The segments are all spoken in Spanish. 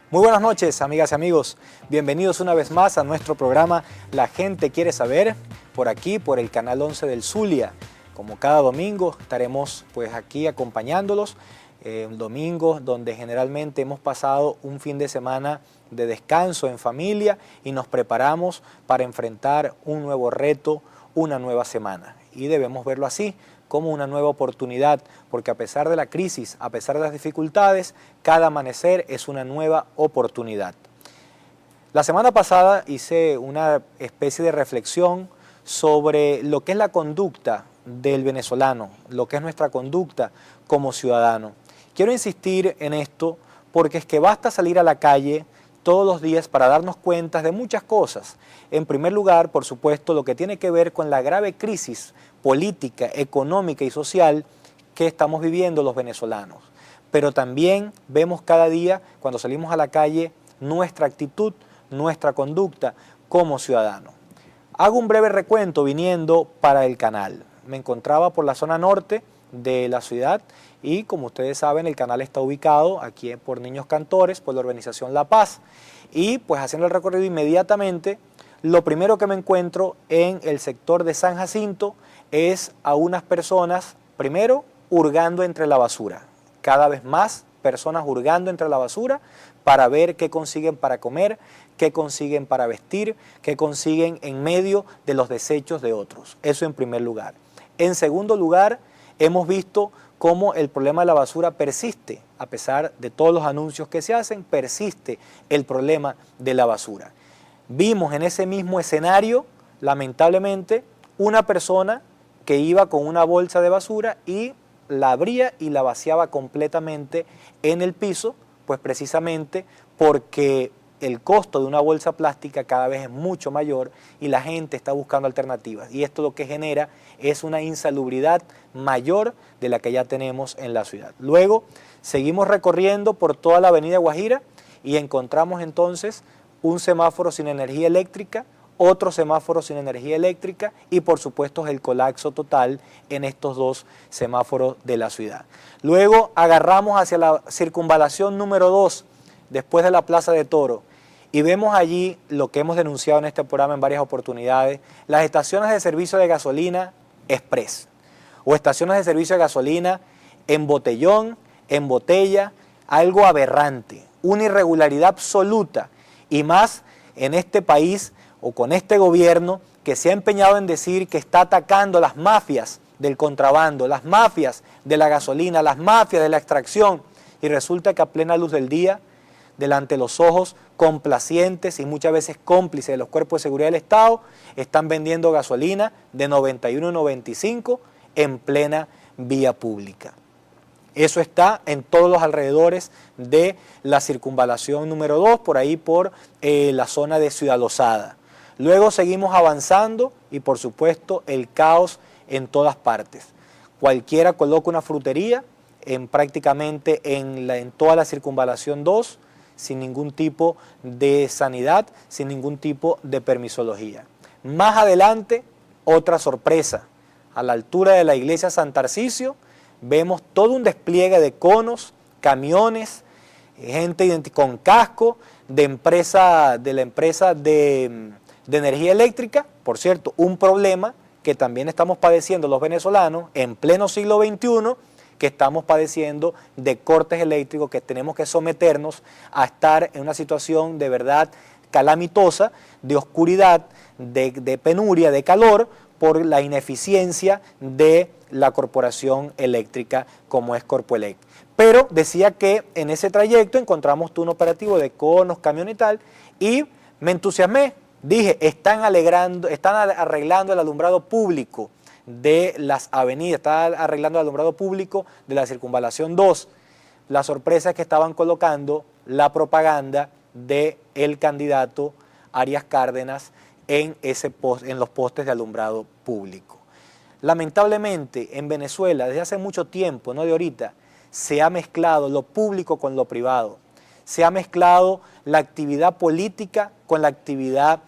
Muy buenas noches, amigas y amigos. Bienvenidos una vez más a nuestro programa La Gente Quiere Saber, por aquí, por el canal 11 del Zulia. Como cada domingo estaremos pues aquí acompañándolos, un domingo donde generalmente hemos pasado un fin de semana de descanso en familia y nos preparamos para enfrentar un nuevo reto, una nueva semana. Y debemos verlo así, como una nueva oportunidad, porque a pesar de la crisis, a pesar de las dificultades, cada amanecer es una nueva oportunidad. La semana pasada hice una especie de reflexión sobre lo que es la conducta del venezolano, lo que es nuestra conducta como ciudadano. Quiero insistir en esto porque es que basta salir a la calle todos los días para darnos cuenta de muchas cosas. En primer lugar, por supuesto, lo que tiene que ver con la grave crisis política, económica y social que estamos viviendo los venezolanos. Pero también vemos cada día, cuando salimos a la calle, nuestra actitud, nuestra conducta como ciudadanos. Hago un breve recuento viniendo para el canal. Me encontraba por la zona norte de la ciudad y, como ustedes saben, el canal está ubicado aquí por Niños Cantores, por la organización La Paz. Y pues haciendo el recorrido inmediatamente, lo primero que me encuentro en el sector de San Jacinto es a unas personas, primero, hurgando entre la basura. Cada vez más personas hurgando entre la basura para ver qué consiguen para comer, qué consiguen para vestir, qué consiguen en medio de los desechos de otros. Eso en primer lugar. En segundo lugar, hemos visto cómo el problema de la basura persiste. A pesar de todos los anuncios que se hacen, persiste el problema de la basura. Vimos en ese mismo escenario, lamentablemente, una persona que iba con una bolsa de basura y la abría y la vaciaba completamente en el piso, pues precisamente porque el costo de una bolsa plástica cada vez es mucho mayor y la gente está buscando alternativas. Y esto lo que genera es una insalubridad mayor de la que ya tenemos en la ciudad. Luego seguimos recorriendo por toda la avenida Guajira y encontramos entonces un semáforo sin energía eléctrica, otro semáforo sin energía eléctrica y por supuesto el colapso total en estos dos semáforos de la ciudad. Luego agarramos hacia la circunvalación número 2, después de la Plaza de Toro, y vemos allí lo que hemos denunciado en este programa en varias oportunidades, las estaciones de servicio de gasolina express o estaciones de servicio de gasolina en botellón, en botella, algo aberrante, una irregularidad absoluta y más en este país o con este gobierno que se ha empeñado en decir que está atacando las mafias del contrabando, las mafias de la gasolina, las mafias de la extracción, y resulta que a plena luz del día, delante de los ojos complacientes y muchas veces cómplices de los cuerpos de seguridad del Estado, están vendiendo gasolina de 91 y 95 en plena vía pública. Eso está en todos los alrededores de la circunvalación número 2, por ahí por la zona de Ciudad Lozada. Luego seguimos avanzando y por supuesto el caos en todas partes. Cualquiera coloca una frutería prácticamente en toda la circunvalación 2, sin ningún tipo de sanidad, sin ningún tipo de permisología. Más adelante, otra sorpresa. A la altura de la iglesia San Tarcisio, vemos todo un despliegue de conos, camiones, gente con casco de la empresa de energía eléctrica. Por cierto, un problema que también estamos padeciendo los venezolanos en pleno siglo XXI, que estamos padeciendo de cortes eléctricos, que tenemos que someternos a estar en una situación de verdad calamitosa, de oscuridad, de penuria, de calor, por la ineficiencia de la corporación eléctrica como es Corpoelec. Pero decía que en ese trayecto encontramos un operativo de conos, camión y tal, y me entusiasmé. Dije, están arreglando el alumbrado público de las avenidas, están arreglando el alumbrado público de la circunvalación 2. La sorpresa es que estaban colocando la propaganda del candidato Arias Cárdenas en los postes de alumbrado público. Lamentablemente en Venezuela desde hace mucho tiempo, no de ahorita, se ha mezclado lo público con lo privado, se ha mezclado la actividad política con la actividad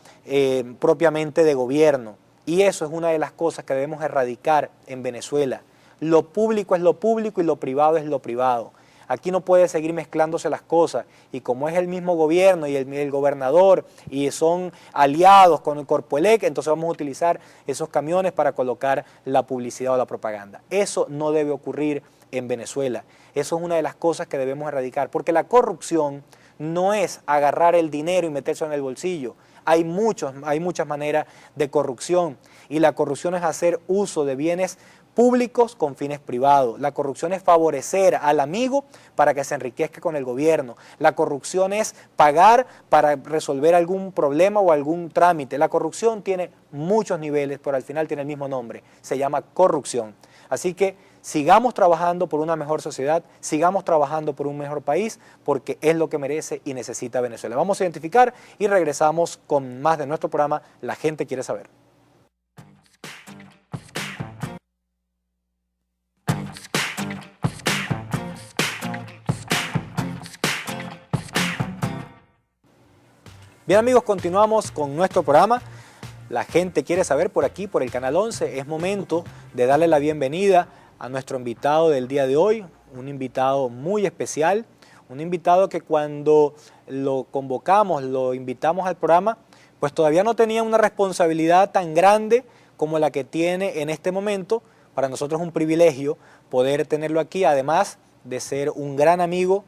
propiamente de gobierno, y eso es una de las cosas que debemos erradicar en Venezuela. Lo público es lo público y lo privado es lo privado. aquí no puede seguir mezclándose las cosas, y como es el mismo gobierno y el gobernador y son aliados con el Corpoelec, entonces vamos a utilizar esos camiones para colocar la publicidad o la propaganda. Eso no debe ocurrir en Venezuela. Eso es una de las cosas que debemos erradicar, porque la corrupción no es agarrar el dinero y meterse en el bolsillo. Hay muchas maneras de corrupción, y la corrupción es hacer uso de bienes públicos con fines privados. La corrupción es favorecer al amigo para que se enriquezca con el gobierno. La corrupción es pagar para resolver algún problema o algún trámite. La corrupción tiene muchos niveles, pero al final tiene el mismo nombre. Se llama corrupción. Así que sigamos trabajando por una mejor sociedad, sigamos trabajando por un mejor país, porque es lo que merece y necesita Venezuela. Vamos a identificar y regresamos con más de nuestro programa La Gente Quiere Saber. Bien amigos, continuamos con nuestro programa. La Gente Quiere Saber por aquí, por el Canal 11. Es momento de darle la bienvenida a nuestro invitado del día de hoy, un invitado muy especial, un invitado que cuando lo convocamos, lo invitamos al programa, pues todavía no tenía una responsabilidad tan grande como la que tiene en este momento. Para nosotros es un privilegio poder tenerlo aquí, además de ser un gran amigo.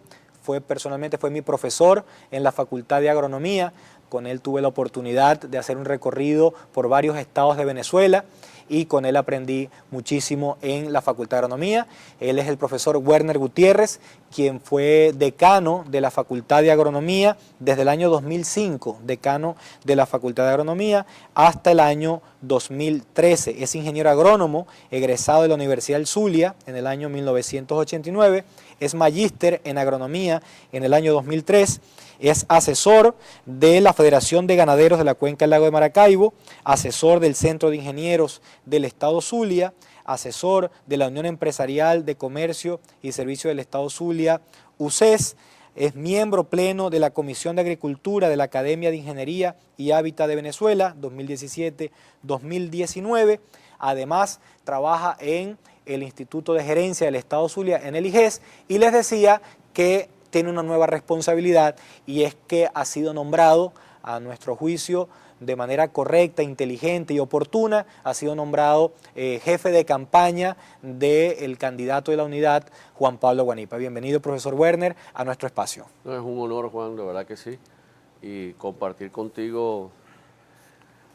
Personalmente fue mi profesor en la Facultad de Agronomía. Con él tuve la oportunidad de hacer un recorrido por varios estados de Venezuela y con él aprendí muchísimo en la Facultad de Agronomía. Él es el profesor Werner Gutiérrez, quien fue decano de la Facultad de Agronomía desde el año 2005, decano de la Facultad de Agronomía hasta el año 2013. Es ingeniero agrónomo, egresado de la Universidad del Zulia en el año 1989, es magíster en agronomía en el año 2003, es asesor de la Federación de Ganaderos de la Cuenca del Lago de Maracaibo, asesor del Centro de Ingenieros del Estado Zulia, asesor de la Unión Empresarial de Comercio y Servicio del Estado Zulia, UCES, es miembro pleno de la Comisión de Agricultura de la Academia de Ingeniería y Hábitat de Venezuela, 2017-2019. Además, trabaja en el Instituto de Gerencia del Estado Zulia, en el IGES, y les decía que tiene una nueva responsabilidad, y es que ha sido nombrado, a nuestro juicio, de manera correcta, inteligente y oportuna, ha sido nombrado jefe de campaña del candidato de la unidad, Juan Pablo Guanipa. Bienvenido, profesor Werner, a nuestro espacio. No, es un honor, Juan, de verdad que sí, y compartir contigo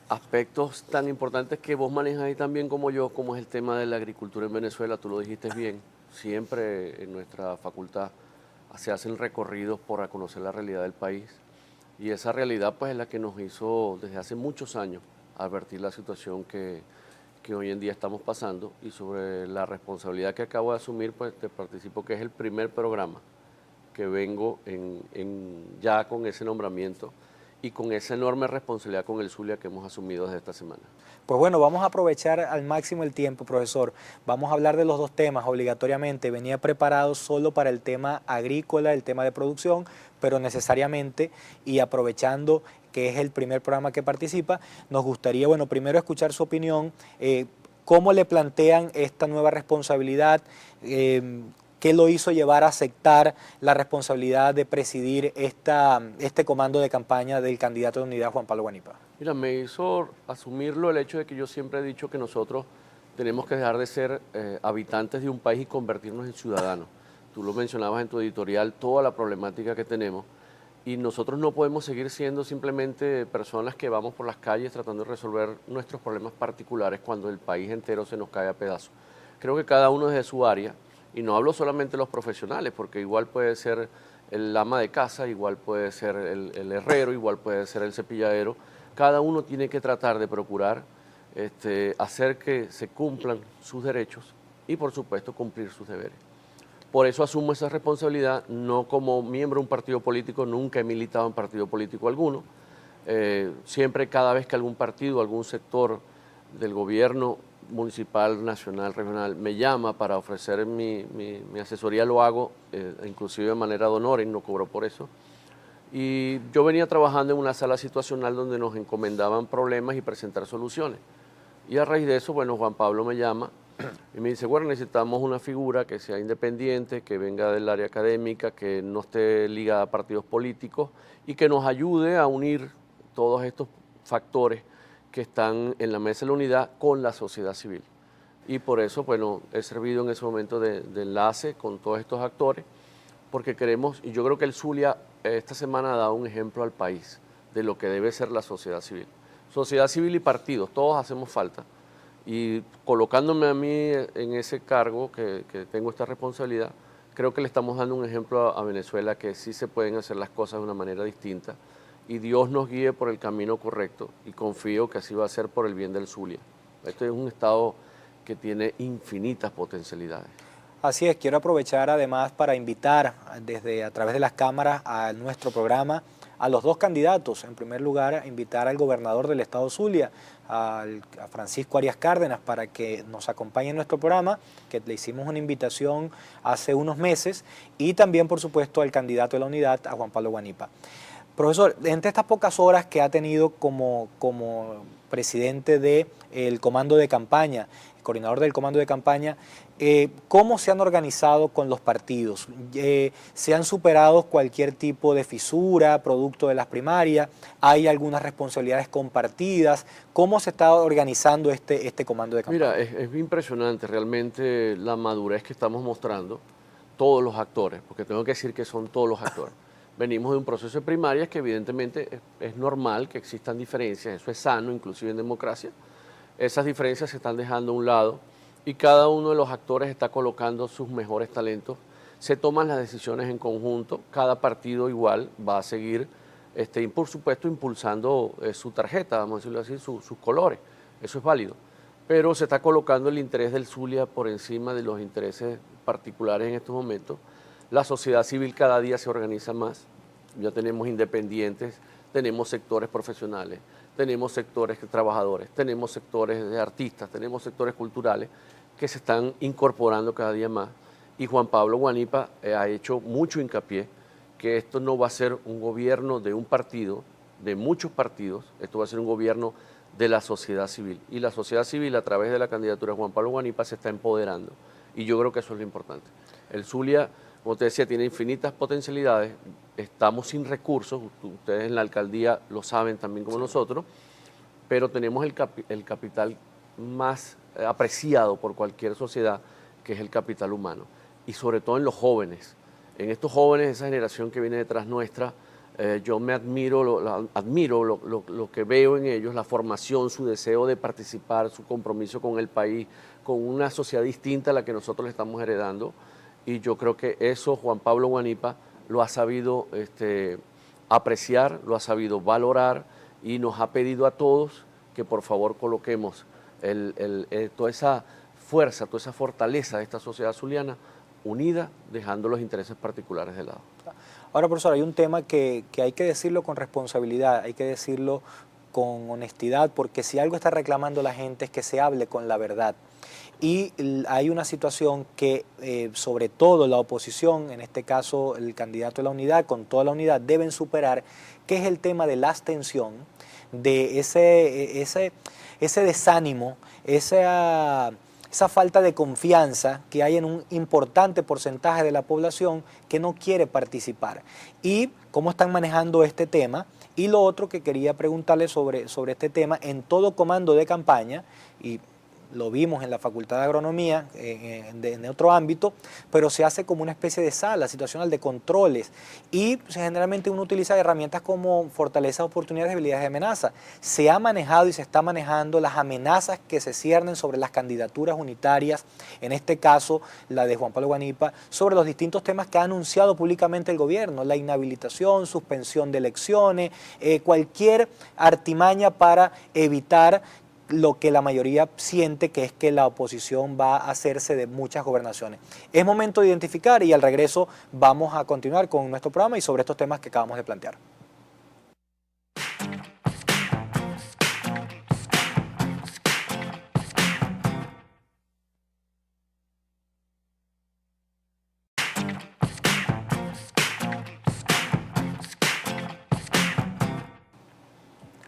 aspectos tan importantes que vos manejas ahí también como yo, como es el tema de la agricultura en Venezuela. Tú lo dijiste bien, siempre en nuestra facultad se hacen recorridos por conocer la realidad del país, y esa realidad pues es la que nos hizo desde hace muchos años advertir la situación que hoy en día estamos pasando. Y sobre la responsabilidad que acabo de asumir, pues te participo que es el primer programa que vengo ya con ese nombramiento y con esa enorme responsabilidad con el Zulia que hemos asumido desde esta semana. Pues bueno, vamos a aprovechar al máximo el tiempo, profesor. Vamos a hablar de los dos temas obligatoriamente. Venía preparado solo para el tema agrícola, el tema de producción, pero necesariamente, y aprovechando que es el primer programa que participa, nos gustaría, bueno, primero escuchar su opinión, cómo le plantean esta nueva responsabilidad, ¿qué lo hizo llevar a aceptar la responsabilidad de presidir este comando de campaña del candidato de unidad, Juan Pablo Guanipa? Mira, me hizo asumirlo el hecho de que yo siempre he dicho que nosotros tenemos que dejar de ser habitantes de un país y convertirnos en ciudadanos. Tú lo mencionabas en tu editorial, toda la problemática que tenemos, y nosotros no podemos seguir siendo simplemente personas que vamos por las calles tratando de resolver nuestros problemas particulares cuando el país entero se nos cae a pedazos. Creo que cada uno desde su área, y no hablo solamente de los profesionales, porque igual puede ser el ama de casa, igual puede ser el herrero, igual puede ser el cepilladero. Cada uno tiene que tratar de procurar hacer que se cumplan sus derechos y, por supuesto, cumplir sus deberes. Por eso asumo esa responsabilidad, no como miembro de un partido político, nunca he militado en partido político alguno. Siempre, cada vez que algún partido, algún sector del gobierno municipal, nacional, regional, me llama para ofrecer mi asesoría, lo hago, inclusive de manera de honor, y no cobro por eso. Y yo venía trabajando en una sala situacional donde nos encomendaban problemas y presentar soluciones. Y a raíz de eso, bueno, Juan Pablo me llama Y me dice, bueno, necesitamos una figura que sea independiente, que venga del área académica, que no esté ligada a partidos políticos y que nos ayude a unir todos estos factores que están en la mesa de la unidad con la sociedad civil. Y por eso, bueno, he servido en ese momento de enlace con todos estos actores, porque queremos, y yo creo que el Zulia esta semana ha dado un ejemplo al país de lo que debe ser la sociedad civil. Sociedad civil y partidos, todos hacemos falta. Y colocándome a mí en ese cargo, que tengo esta responsabilidad, creo que le estamos dando un ejemplo a Venezuela que sí se pueden hacer las cosas de una manera distinta y Dios nos guíe por el camino correcto y confío que así va a ser por el bien del Zulia. Este es un estado que tiene infinitas potencialidades. Así es, quiero aprovechar además para invitar a través de las cámaras a nuestro programa a los dos candidatos. En primer lugar, invitar al gobernador del estado Zulia, a Francisco Arias Cárdenas, para que nos acompañe en nuestro programa, que le hicimos una invitación hace unos meses, y también, por supuesto, al candidato de la unidad, a Juan Pablo Guanipa. Profesor, entre estas pocas horas que ha tenido como presidente del comando de campaña, coordinador del comando de campaña, ¿cómo se han organizado con los partidos? ¿Se han superado cualquier tipo de fisura producto de las primarias? ¿Hay algunas responsabilidades compartidas? ¿Cómo se está organizando este comando de campaña? Mira, es impresionante realmente la madurez que estamos mostrando todos los actores, porque tengo que decir que son todos los actores. Venimos de un proceso de primarias que evidentemente es normal que existan diferencias, eso es sano, inclusive en democracia. Esas diferencias se están dejando a un lado y cada uno de los actores está colocando sus mejores talentos. Se toman las decisiones en conjunto, cada partido igual va a seguir, por supuesto, impulsando su tarjeta, vamos a decirlo así, sus colores, eso es válido. Pero se está colocando el interés del Zulia por encima de los intereses particulares en estos momentos. La sociedad civil cada día se organiza más, ya tenemos independientes, tenemos sectores profesionales, tenemos sectores trabajadores, tenemos sectores de artistas, tenemos sectores culturales que se están incorporando cada día más. Y Juan Pablo Guanipa ha hecho mucho hincapié que esto no va a ser un gobierno de un partido, de muchos partidos, esto va a ser un gobierno de la sociedad civil. Y la sociedad civil a través de la candidatura de Juan Pablo Guanipa se está empoderando. Y yo creo que eso es lo importante. El Zulia, como te decía, tiene infinitas potencialidades, estamos sin recursos, ustedes en la alcaldía lo saben también como nosotros, pero tenemos el capital más apreciado por cualquier sociedad, que es el capital humano, y sobre todo en los jóvenes. En estos jóvenes, esa generación que viene detrás nuestra, yo me admiro lo que veo en ellos, la formación, su deseo de participar, su compromiso con el país, con una sociedad distinta a la que nosotros le estamos heredando. Y yo creo que eso Juan Pablo Guanipa lo ha sabido apreciar, lo ha sabido valorar y nos ha pedido a todos que por favor coloquemos toda esa fuerza, toda esa fortaleza de esta sociedad zuliana unida, dejando los intereses particulares de lado. Ahora, profesor, hay un tema que hay que decirlo con responsabilidad, hay que decirlo con honestidad, porque si algo está reclamando la gente es que se hable con la verdad. Y hay una situación que sobre todo la oposición, en este caso el candidato de la unidad, con toda la unidad, deben superar, que es el tema de la abstención, de ese desánimo, esa falta de confianza que hay en un importante porcentaje de la población que no quiere participar. Y cómo están manejando este tema. Y lo otro que quería preguntarle sobre este tema, en todo comando de campaña, y lo vimos en la Facultad de Agronomía, en otro ámbito, pero se hace como una especie de sala situacional de controles y generalmente uno utiliza herramientas como fortalezas, oportunidades, debilidades y amenazas. Se ha manejado y se está manejando las amenazas que se ciernen sobre las candidaturas unitarias, en este caso la de Juan Pablo Guanipa, sobre los distintos temas que ha anunciado públicamente el gobierno, la inhabilitación, suspensión de elecciones, cualquier artimaña para evitar lo que la mayoría siente, que es que la oposición va a hacerse de muchas gobernaciones. Es momento de identificar y al regreso vamos a continuar con nuestro programa y sobre estos temas que acabamos de plantear.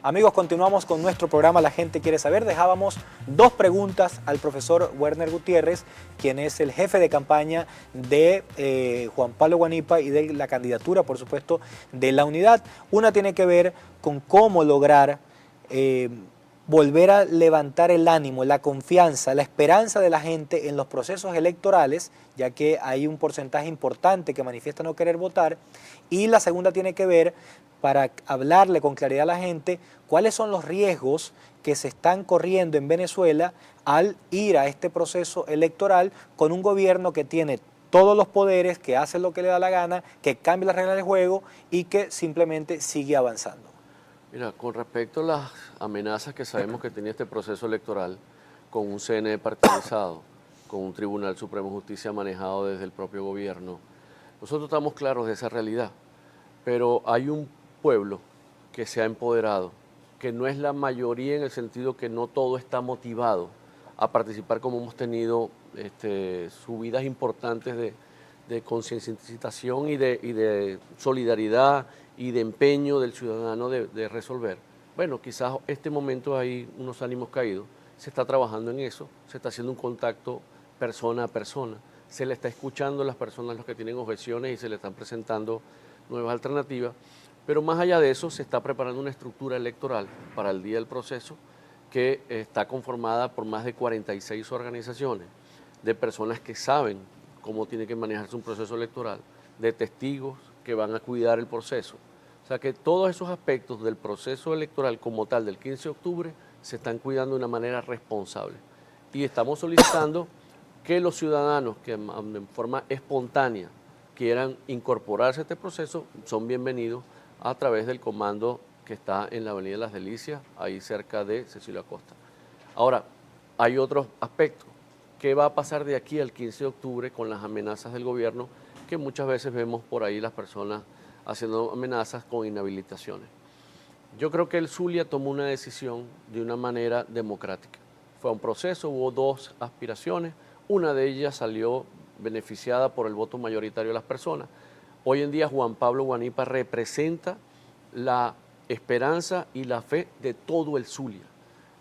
Amigos, continuamos con nuestro programa La Gente Quiere Saber. Dejábamos dos preguntas al profesor Werner Gutiérrez, quien es el jefe de campaña de Juan Pablo Huanipa y de la candidatura, por supuesto, de la unidad. Una tiene que ver con cómo lograr volver a levantar el ánimo, la confianza, la esperanza de la gente en los procesos electorales, ya que hay un porcentaje importante que manifiesta no querer votar. Y la segunda tiene que ver para hablarle con claridad a la gente cuáles son los riesgos que se están corriendo en Venezuela al ir a este proceso electoral con un gobierno que tiene todos los poderes, que hace lo que le da la gana, que cambia las reglas del juego y que simplemente sigue avanzando. Mira, con respecto a las amenazas que sabemos que tenía este proceso electoral, con un CNE partidizado, con un Tribunal Supremo de Justicia manejado desde el propio gobierno, nosotros estamos claros de esa realidad, pero hay un pueblo que se ha empoderado, que no es la mayoría en el sentido que no todo está motivado a participar, como hemos tenido subidas importantes de concienciación y de solidaridad y de empeño del ciudadano de resolver. Bueno, quizás este momento hay unos ánimos caídos, se está trabajando en eso, se está haciendo un contacto persona a persona, se le está escuchando a las personas los que tienen objeciones y se le están presentando nuevas alternativas, pero más allá de eso se está preparando una estructura electoral para el día del proceso que está conformada por más de 46 organizaciones, de personas que saben cómo tiene que manejarse un proceso electoral, de testigos que van a cuidar el proceso. O sea que todos esos aspectos del proceso electoral como tal del 15 de octubre se están cuidando de una manera responsable. Y estamos solicitando que los ciudadanos que en forma espontánea quieran incorporarse a este proceso son bienvenidos a través del comando que está en la Avenida Las Delicias, ahí cerca de Cecilio Acosta. Ahora, hay otros aspectos. ¿Qué va a pasar de aquí al 15 de octubre con las amenazas del gobierno? Que muchas veces vemos por ahí las personas haciendo amenazas con inhabilitaciones. Yo creo que el Zulia tomó una decisión de una manera democrática. Fue un proceso, hubo dos aspiraciones, una de ellas salió beneficiada por el voto mayoritario de las personas. Hoy en día Juan Pablo Huanipa representa la esperanza y la fe de todo el Zulia.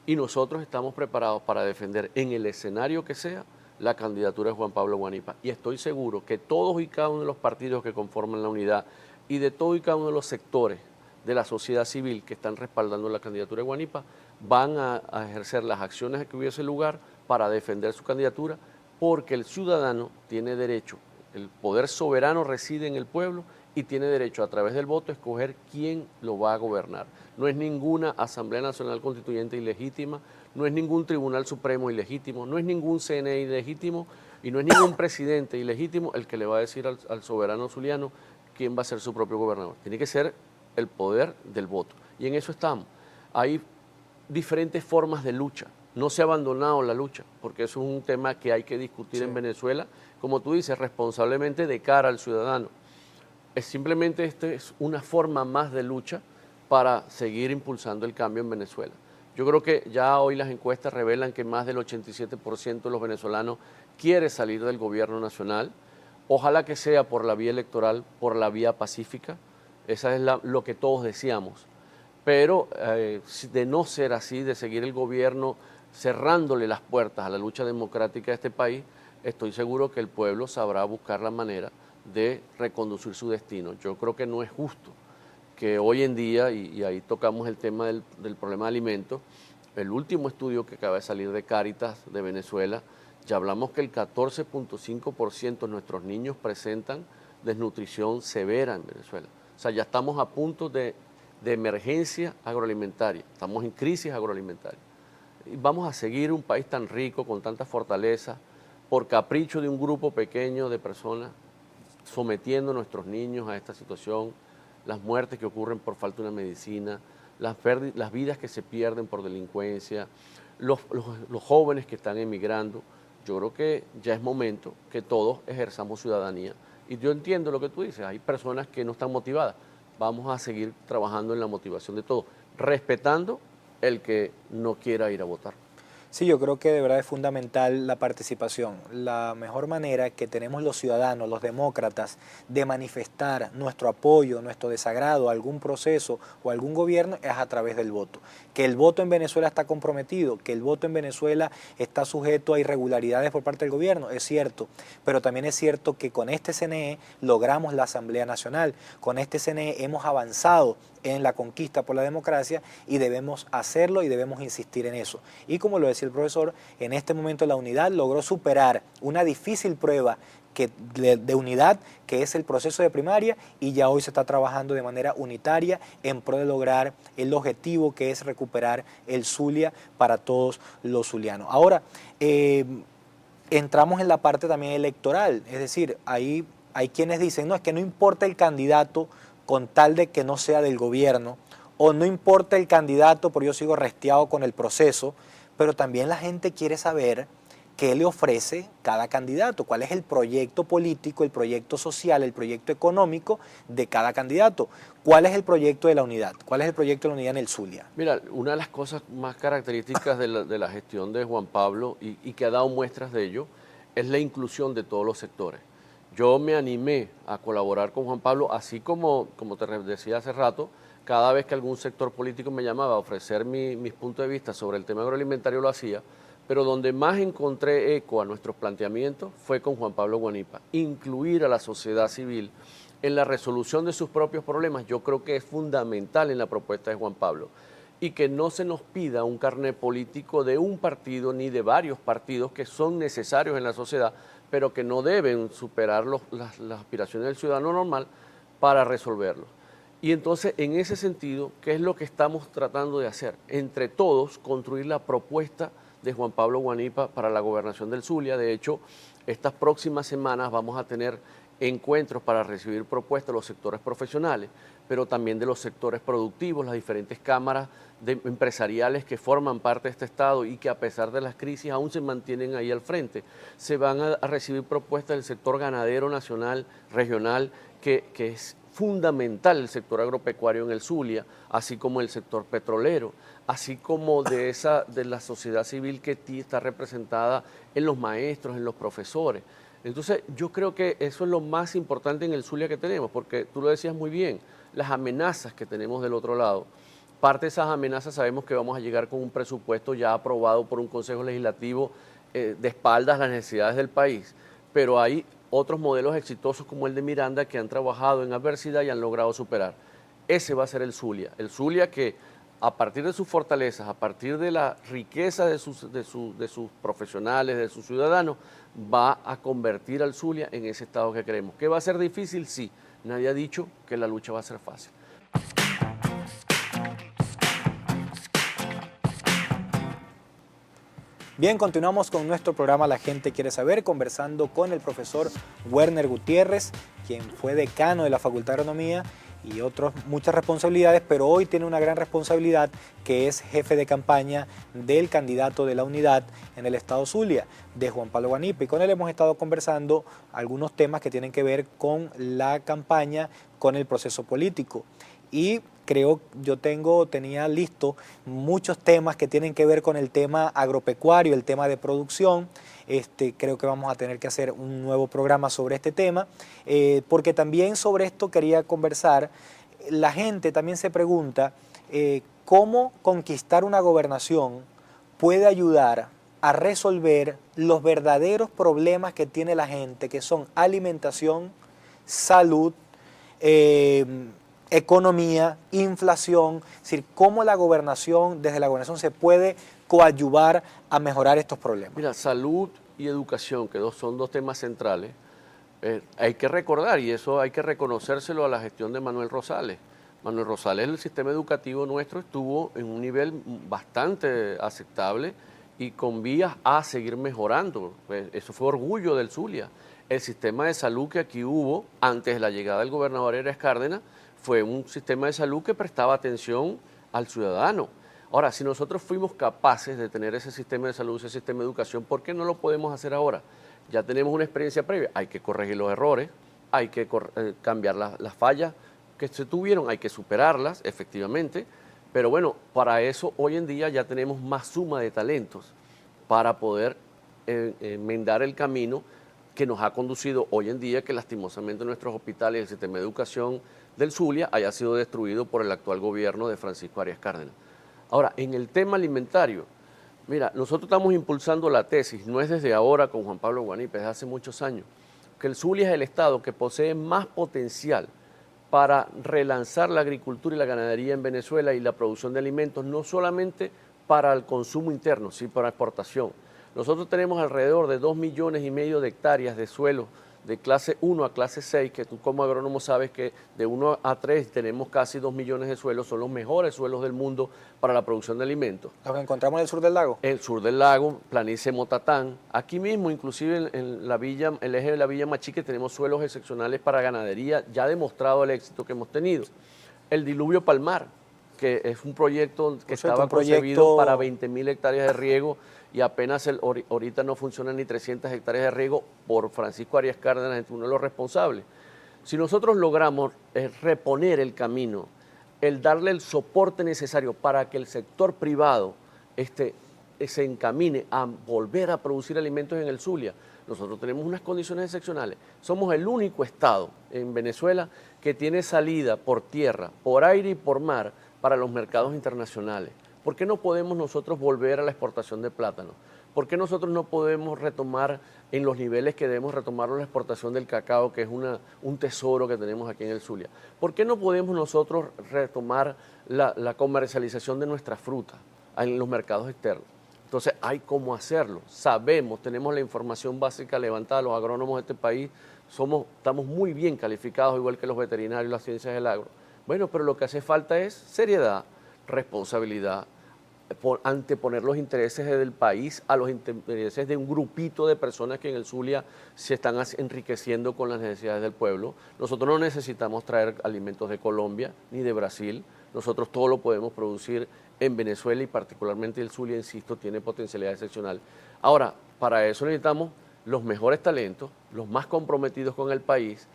Y nosotros estamos preparados para defender en el escenario que sea la candidatura de Juan Pablo Huanipa. Y estoy seguro que todos y cada uno de los partidos que conforman la unidad y de todos y cada uno de los sectores de la sociedad civil que están respaldando la candidatura de Huanipa van a ejercer las acciones que hubiese lugar para defender su candidatura, porque el ciudadano tiene derecho, el poder soberano reside en el pueblo y tiene derecho a través del voto a escoger quién lo va a gobernar. No es ninguna Asamblea Nacional Constituyente ilegítima, no es ningún Tribunal Supremo ilegítimo, no es ningún CNE ilegítimo y no es ningún presidente ilegítimo el que le va a decir al soberano zuliano quién va a ser su propio gobernador. Tiene que ser el poder del voto. Y en eso estamos. Hay diferentes formas de lucha. No se ha abandonado la lucha, porque eso es un tema que hay que discutir en Venezuela, como tú dices, responsablemente de cara al ciudadano. Simplemente esta es una forma más de lucha para seguir impulsando el cambio en Venezuela. Yo creo que ya hoy las encuestas revelan que más del 87% de los venezolanos quiere salir del gobierno nacional. Ojalá que sea por la vía electoral, por la vía pacífica. Esa es lo que todos deseamos. Pero de no ser así, de seguir el gobierno cerrándole las puertas a la lucha democrática de este país, estoy seguro que el pueblo sabrá buscar la manera de reconducir su destino. Yo creo que no es justo que hoy en día, y ahí tocamos el tema del problema de alimentos, el último estudio que acaba de salir de Cáritas de Venezuela, ya hablamos que el 14.5% de nuestros niños presentan desnutrición severa en Venezuela. O sea, ya estamos a punto de emergencia agroalimentaria, estamos en crisis agroalimentaria. Y vamos a seguir un país tan rico, con tanta fortaleza, por capricho de un grupo pequeño de personas, sometiendo a nuestros niños a esta situación, las muertes que ocurren por falta de una medicina, las vidas que se pierden por delincuencia, los jóvenes que están emigrando. Yo creo que ya es momento que todos ejerzamos ciudadanía. Y yo entiendo lo que tú dices, hay personas que no están motivadas. Vamos a seguir trabajando en la motivación de todos, respetando el que no quiera ir a votar. Sí, yo creo que de verdad es fundamental la participación. La mejor manera que tenemos los ciudadanos, los demócratas, de manifestar nuestro apoyo, nuestro desagrado a algún proceso o a algún gobierno es a través del voto. Que el voto en Venezuela está comprometido, que el voto en Venezuela está sujeto a irregularidades por parte del gobierno, es cierto, pero también es cierto que con este CNE logramos la Asamblea Nacional, con este CNE hemos avanzado en la conquista por la democracia y debemos hacerlo y debemos insistir en eso. Y como lo decía el profesor, en este momento la unidad logró superar una difícil prueba de unidad que es el proceso de primaria y ya hoy se está trabajando de manera unitaria en pro de lograr el objetivo que es recuperar el Zulia para todos los zulianos. Ahora, entramos en la parte también electoral, es decir, ahí hay quienes dicen, no, es que no importa el candidato con tal de que no sea del gobierno, o no importa el candidato, porque yo sigo restiado con el proceso, pero también la gente quiere saber qué le ofrece cada candidato, cuál es el proyecto político, el proyecto social, el proyecto económico de cada candidato, cuál es el proyecto de la unidad, cuál es el proyecto de la unidad en el Zulia. Mira, una de las cosas más características de la gestión de Juan Pablo y que ha dado muestras de ello es la inclusión de todos los sectores. Yo me animé a colaborar con Juan Pablo, así como te decía hace rato, cada vez que algún sector político me llamaba a ofrecer mis puntos de vista sobre el tema agroalimentario lo hacía, pero donde más encontré eco a nuestros planteamientos fue con Juan Pablo Guanipa. Incluir a la sociedad civil en la resolución de sus propios problemas, yo creo que es fundamental en la propuesta de Juan Pablo. Y que no se nos pida un carnet político de un partido ni de varios partidos que son necesarios en la sociedad, pero que no deben superar las aspiraciones del ciudadano normal para resolverlos. Y entonces, en ese sentido, ¿qué es lo que estamos tratando de hacer? Entre todos, construir la propuesta de Juan Pablo Guanipa para la gobernación del Zulia. De hecho, estas próximas semanas vamos a tener encuentros para recibir propuestas de los sectores profesionales, pero también de los sectores productivos, las diferentes cámaras empresariales que forman parte de este Estado y que a pesar de las crisis aún se mantienen ahí al frente. Se van a recibir propuestas del sector ganadero nacional, regional, que es fundamental el sector agropecuario en el Zulia, así como el sector petrolero, así como de la sociedad civil que está representada en los maestros, en los profesores. Entonces, yo creo que eso es lo más importante en el Zulia que tenemos, porque tú lo decías muy bien, las amenazas que tenemos del otro lado. Parte de esas amenazas sabemos que vamos a llegar con un presupuesto ya aprobado por un Consejo Legislativo de espaldas a las necesidades del país, pero hay otros modelos exitosos como el de Miranda que han trabajado en adversidad y han logrado superar. Ese va a ser el Zulia que a partir de sus fortalezas, a partir de la riqueza de sus profesionales, de sus ciudadanos, va a convertir al Zulia en ese estado que queremos. ¿Que va a ser difícil? Sí. Nadie ha dicho que la lucha va a ser fácil. Bien, continuamos con nuestro programa La Gente Quiere Saber, conversando con el profesor Werner Gutiérrez, quien fue decano de la Facultad de Agronomía y muchas responsabilidades, pero hoy tiene una gran responsabilidad que es jefe de campaña del candidato de la unidad en el estado Zulia, de Juan Pablo Guanipa, y con él hemos estado conversando algunos temas que tienen que ver con la campaña, con el proceso político. Y tenía listo muchos temas que tienen que ver con el tema agropecuario, el tema de producción. Creo que vamos a tener que hacer un nuevo programa sobre este tema, porque también sobre esto quería conversar. La gente también se pregunta cómo conquistar una gobernación puede ayudar a resolver los verdaderos problemas que tiene la gente, que son alimentación, salud, economía, inflación, es decir, cómo desde la gobernación se puede coadyuvar a mejorar estos problemas. Mira, salud y educación, que son dos temas centrales, hay que recordar, y eso hay que reconocérselo a la gestión de Manuel Rosales. Manuel Rosales, el sistema educativo nuestro estuvo en un nivel bastante aceptable y con vías a seguir mejorando. Eso fue orgullo del Zulia. El sistema de salud que aquí hubo antes de la llegada del gobernador Heredia Cárdenas fue un sistema de salud que prestaba atención al ciudadano. Ahora, si nosotros fuimos capaces de tener ese sistema de salud, ese sistema de educación, ¿por qué no lo podemos hacer ahora? Ya tenemos una experiencia previa, hay que corregir los errores, hay que cambiar las fallas que se tuvieron, hay que superarlas, efectivamente, pero bueno, para eso hoy en día ya tenemos más suma de talentos para poder enmendar el camino que nos ha conducido hoy en día que lastimosamente nuestros hospitales y el sistema de educación del Zulia haya sido destruido por el actual gobierno de Francisco Arias Cárdenas. Ahora, en el tema alimentario, mira, nosotros estamos impulsando la tesis, no es desde ahora con Juan Pablo Guanipa, es hace muchos años, que el Zulia es el estado que posee más potencial para relanzar la agricultura y la ganadería en Venezuela y la producción de alimentos, no solamente para el consumo interno, sino para exportación. Nosotros tenemos alrededor de 2,5 millones de hectáreas de suelo de clase 1 a clase 6, que tú como agrónomo sabes que de 1 a 3 tenemos casi 2 millones de suelos, son los mejores suelos del mundo para la producción de alimentos. ¿Los que encontramos en el sur del lago? El sur del lago, planicie Motatán. Aquí mismo, inclusive en la villa, el eje de la Villa Machique, tenemos suelos excepcionales para ganadería, ya ha demostrado el éxito que hemos tenido. El diluvio Palmar, que es un proyecto que estaba concebido para 20,000 hectáreas de riego y apenas ahorita no funcionan ni 300 hectáreas de riego por Francisco Arias Cárdenas, uno de los responsables. Si nosotros logramos reponer el camino, el darle el soporte necesario para que el sector privado se encamine a volver a producir alimentos en el Zulia, nosotros tenemos unas condiciones excepcionales. Somos el único estado en Venezuela que tiene salida por tierra, por aire y por mar para los mercados internacionales. ¿Por qué no podemos nosotros volver a la exportación de plátano? ¿Por qué nosotros no podemos retomar en los niveles que debemos retomar la exportación del cacao, que es un tesoro que tenemos aquí en el Zulia? ¿Por qué no podemos nosotros retomar la comercialización de nuestras frutas en los mercados externos? Entonces hay cómo hacerlo, sabemos, tenemos la información básica levantada, los agrónomos de este país estamos muy bien calificados, igual que los veterinarios, las ciencias del agro. Bueno, pero lo que hace falta es seriedad, responsabilidad, anteponer los intereses del país a los intereses de un grupito de personas que en el Zulia se están enriqueciendo con las necesidades del pueblo. Nosotros no necesitamos traer alimentos de Colombia ni de Brasil, nosotros todo lo podemos producir en Venezuela y particularmente el Zulia, insisto, tiene potencialidad excepcional. Ahora, para eso necesitamos los mejores talentos, los más comprometidos con el país,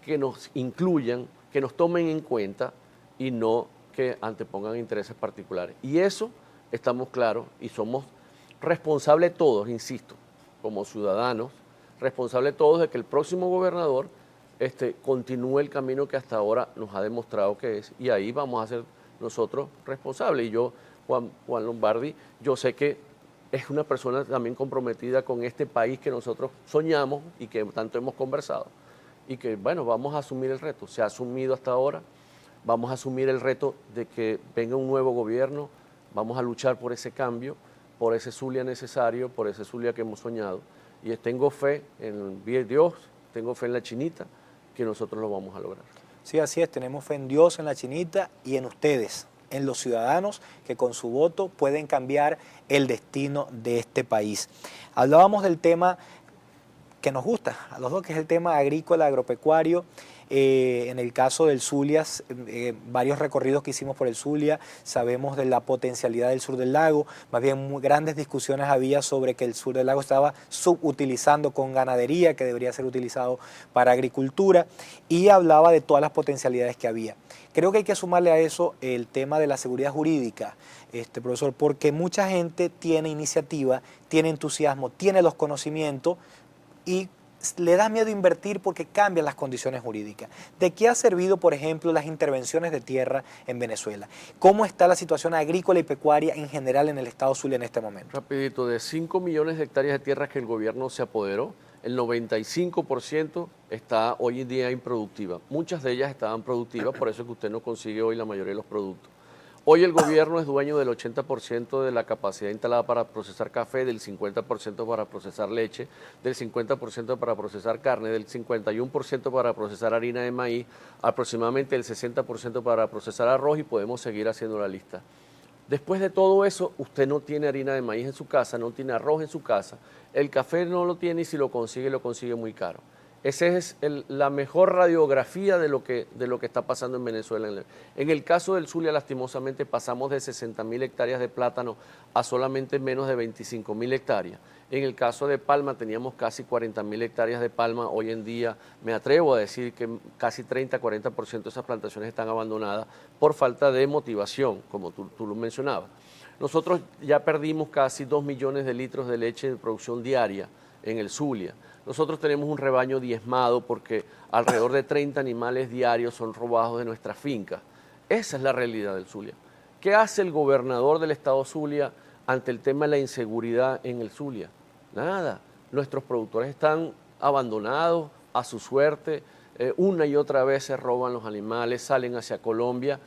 que nos incluyan, que nos tomen en cuenta y no que antepongan intereses particulares. Y eso estamos claros y somos responsables todos, insisto, como ciudadanos, responsables todos de que el próximo gobernador continúe el camino que hasta ahora nos ha demostrado que es, y ahí vamos a ser nosotros responsables. Y yo, Juan Lombardi, yo sé que es una persona también comprometida con este país que nosotros soñamos y que tanto hemos conversado, y que, bueno, vamos a asumir el reto. Se ha asumido hasta ahora, vamos a asumir el reto de que venga un nuevo gobierno, vamos a luchar por ese cambio, por ese Zulia necesario, por ese Zulia que hemos soñado. Y tengo fe en Dios, tengo fe en la Chinita, que nosotros lo vamos a lograr. Sí, así es, tenemos fe en Dios, en la Chinita y en ustedes, en los ciudadanos que con su voto pueden cambiar el destino de este país. Hablábamos del tema que nos gusta a los dos, que es el tema agrícola, agropecuario. En el caso del Zulia, varios recorridos que hicimos por el Zulia, sabemos de la potencialidad del sur del lago, más bien muy grandes discusiones había sobre que el sur del lago estaba subutilizando con ganadería, que debería ser utilizado para agricultura, y hablaba de todas las potencialidades que había. Creo que hay que sumarle a eso el tema de la seguridad jurídica, profesor, porque mucha gente tiene iniciativa, tiene entusiasmo, tiene los conocimientos y le da miedo invertir porque cambian las condiciones jurídicas. ¿De qué ha servido, por ejemplo, las intervenciones de tierra en Venezuela? ¿Cómo está la situación agrícola y pecuaria en general en el estado Zulia en este momento? Rapidito, de 5 millones de hectáreas de tierra que el gobierno se apoderó, el 95% está hoy en día improductiva. Muchas de ellas estaban productivas, por eso es que usted no consigue hoy la mayoría de los productos. Hoy el gobierno es dueño del 80% de la capacidad instalada para procesar café, del 50% para procesar leche, del 50% para procesar carne, del 51% para procesar harina de maíz, aproximadamente el 60% para procesar arroz, y podemos seguir haciendo la lista. Después de todo eso, usted no tiene harina de maíz en su casa, no tiene arroz en su casa, el café no lo tiene y si lo consigue muy caro. Esa es la mejor radiografía de lo que está pasando en Venezuela. En el caso del Zulia, lastimosamente, pasamos de 60.000 hectáreas de plátano a solamente menos de 25.000 hectáreas. En el caso de palma teníamos casi 40.000 hectáreas de palma. Hoy en día me atrevo a decir que casi 30-40% de esas plantaciones están abandonadas por falta de motivación, como tú lo mencionabas. Nosotros ya perdimos casi 2 millones de litros de leche de producción diaria en el Zulia. Nosotros tenemos un rebaño diezmado porque alrededor de 30 animales diarios son robados de nuestras fincas. Esa es la realidad del Zulia. ¿Qué hace el gobernador del estado Zulia ante el tema de la inseguridad en el Zulia? Nada. Nuestros productores están abandonados a su suerte. Una y otra vez se roban los animales, salen hacia Colombia.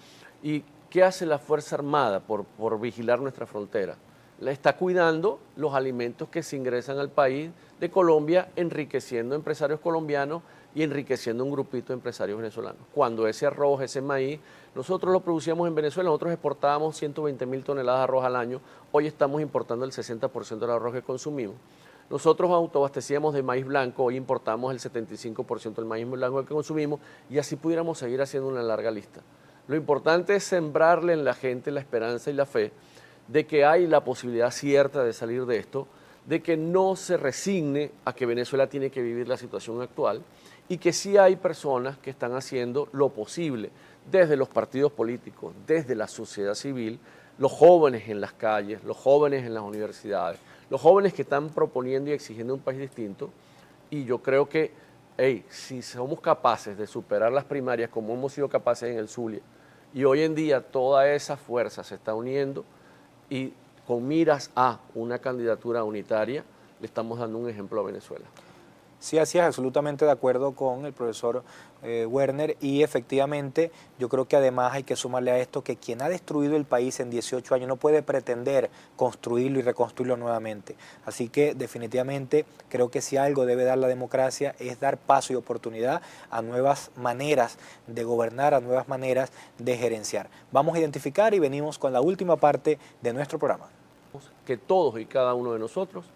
¿Y qué hace la Fuerza Armada por vigilar nuestra frontera? Le está cuidando los alimentos que se ingresan al país de Colombia, enriqueciendo empresarios colombianos y enriqueciendo un grupito de empresarios venezolanos. Cuando ese arroz, ese maíz, nosotros lo producíamos en Venezuela, nosotros exportábamos 120.000 toneladas de arroz al año, hoy estamos importando el 60% del arroz que consumimos. Nosotros autoabastecíamos de maíz blanco, hoy importamos el 75% del maíz blanco que consumimos y así pudiéramos seguir haciendo una larga lista. Lo importante es sembrarle en la gente la esperanza y la fe de que hay la posibilidad cierta de salir de esto, de que no se resigne a que Venezuela tiene que vivir la situación actual y que sí hay personas que están haciendo lo posible desde los partidos políticos, desde la sociedad civil, los jóvenes en las calles, los jóvenes en las universidades, los jóvenes que están proponiendo y exigiendo un país distinto. Y yo creo que, si somos capaces de superar las primarias como hemos sido capaces en el Zulia, y hoy en día toda esa fuerza se está uniendo, y con miras a una candidatura unitaria, le estamos dando un ejemplo a Venezuela. Sí, así es, absolutamente de acuerdo con el profesor Werner, y efectivamente yo creo que además hay que sumarle a esto que quien ha destruido el país en 18 años no puede pretender construirlo y reconstruirlo nuevamente. Así que definitivamente creo que si algo debe dar la democracia es dar paso y oportunidad a nuevas maneras de gobernar, a nuevas maneras de gerenciar. Vamos a identificar y venimos con la última parte de nuestro programa. Que todos y cada uno de nosotros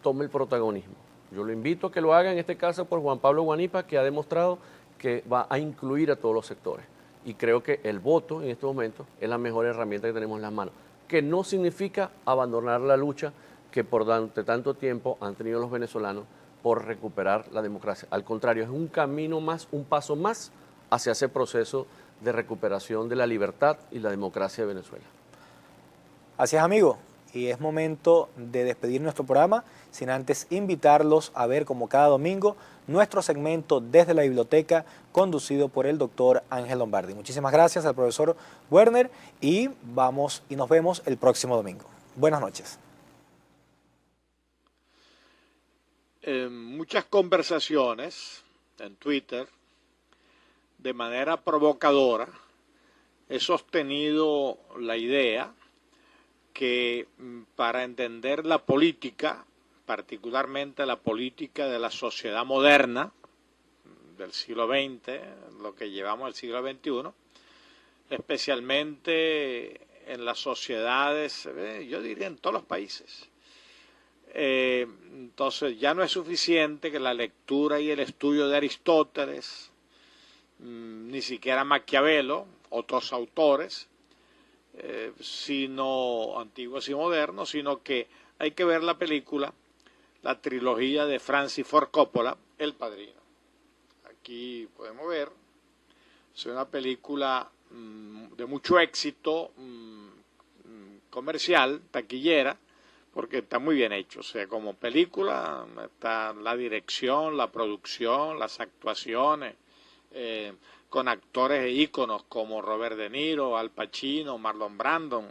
tome el protagonismo. Yo lo invito a que lo haga, en este caso por Juan Pablo Guanipa, que ha demostrado que va a incluir a todos los sectores. Y creo que el voto en estos momentos es la mejor herramienta que tenemos en las manos, que no significa abandonar la lucha que por durante tanto tiempo han tenido los venezolanos por recuperar la democracia. Al contrario, es un camino más, un paso más hacia ese proceso de recuperación de la libertad y la democracia de Venezuela. Así es, amigo. Y es momento de despedir nuestro programa, sin antes invitarlos a ver, como cada domingo, nuestro segmento Desde la Biblioteca, conducido por el doctor Ángel Lombardi. Muchísimas gracias al profesor Werner y nos vemos el próximo domingo. Buenas noches. En muchas conversaciones en Twitter, de manera provocadora, he sostenido la idea que para entender la política, particularmente la política de la sociedad moderna del siglo XX, lo que llevamos al siglo XXI, especialmente en las sociedades, yo diría en todos los países. Entonces ya no es suficiente que la lectura y el estudio de Aristóteles, ni siquiera Maquiavelo, otros autores, sino antiguos y modernos, sino que hay que ver la película, la trilogía de Francis Ford Coppola, El Padrino. Aquí podemos ver, es una película de mucho éxito comercial, taquillera, porque está muy bien hecho. O sea, como película está la dirección, la producción, las actuaciones, con actores e íconos como Robert De Niro, Al Pacino, Marlon Brando,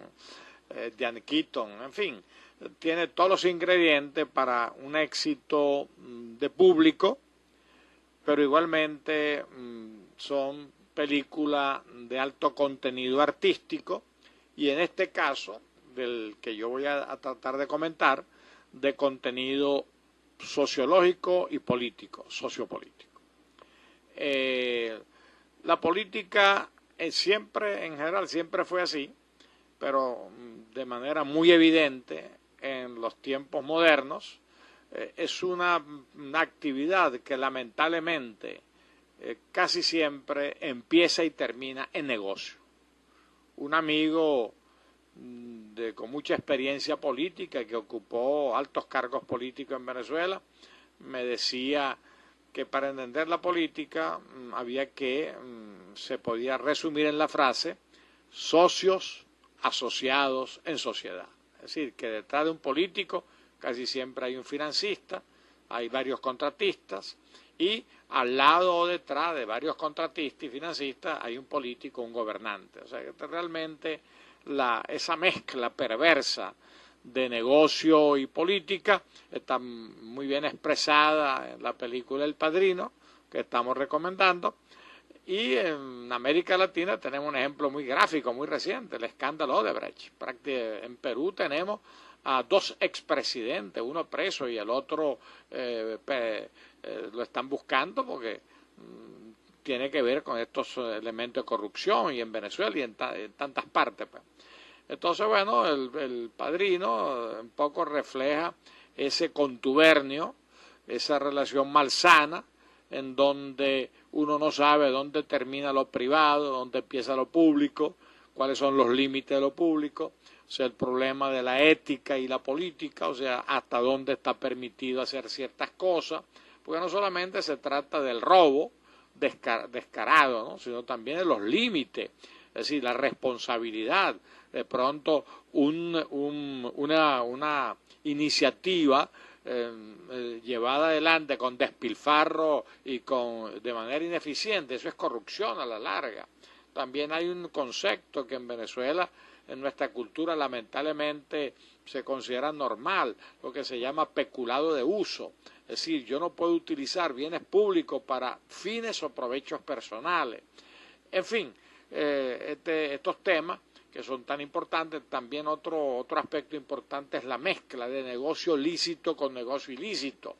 Diane Keaton, en fin, tiene todos los ingredientes para un éxito de público, pero igualmente son películas de alto contenido artístico y en este caso, del que yo voy a tratar de comentar, de contenido sociológico y político, sociopolítico. La política siempre, en general, siempre fue así, pero de manera muy evidente en los tiempos modernos, es una actividad que lamentablemente casi siempre empieza y termina en negocio. Un amigo con mucha experiencia política que ocupó altos cargos políticos en Venezuela me decía que para entender la política había que, se podía resumir en la frase, socios asociados en sociedad. Es decir, que detrás de un político casi siempre hay un financista, hay varios contratistas, y al lado o detrás de varios contratistas y financistas hay un político, un gobernante. O sea, que realmente esa mezcla perversa de negocio y política está muy bien expresada en la película El Padrino, que estamos recomendando. Y en América Latina tenemos un ejemplo muy gráfico, muy reciente, el escándalo Odebrecht. En Perú tenemos a dos expresidentes, uno preso y el otro lo están buscando porque tiene que ver con estos elementos de corrupción, y en Venezuela y en tantas partes. Pues. Entonces, bueno, el Padrino un poco refleja ese contubernio, esa relación malsana, en donde uno no sabe dónde termina lo privado, dónde empieza lo público, cuáles son los límites de lo público, o sea, el problema de la ética y la política, o sea, hasta dónde está permitido hacer ciertas cosas, porque no solamente se trata del robo descarado, ¿no?, sino también de los límites, es decir, la responsabilidad. De pronto una iniciativa llevada adelante con despilfarro y de manera ineficiente, eso es corrupción a la larga. También hay un concepto que en Venezuela, en nuestra cultura, lamentablemente se considera normal, lo que se llama peculado de uso. Es decir, yo no puedo utilizar bienes públicos para fines o provechos personales. En fin, estos temas que son tan importantes. También otro aspecto importante es la mezcla de negocio lícito con negocio ilícito,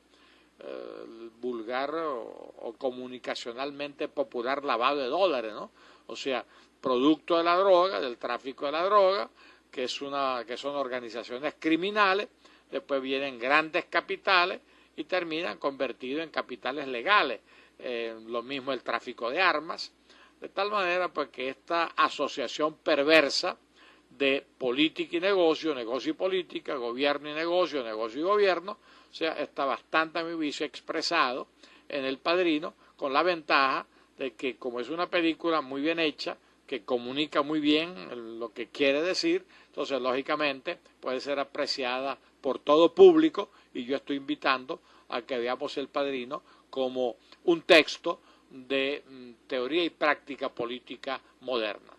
el vulgar o comunicacionalmente popular lavado de dólares, ¿no? O sea, producto de la droga, del tráfico de la droga, que son organizaciones criminales, después vienen grandes capitales y terminan convertidos en capitales legales. Lo mismo el tráfico de armas, de tal manera pues que esta asociación perversa de política y negocio y política, gobierno y negocio y gobierno, o sea, está bastante a mi juicio expresado en El Padrino, con la ventaja de que como es una película muy bien hecha, que comunica muy bien lo que quiere decir, entonces lógicamente puede ser apreciada por todo público, y yo estoy invitando a que veamos El Padrino como un texto de teoría y práctica política moderna.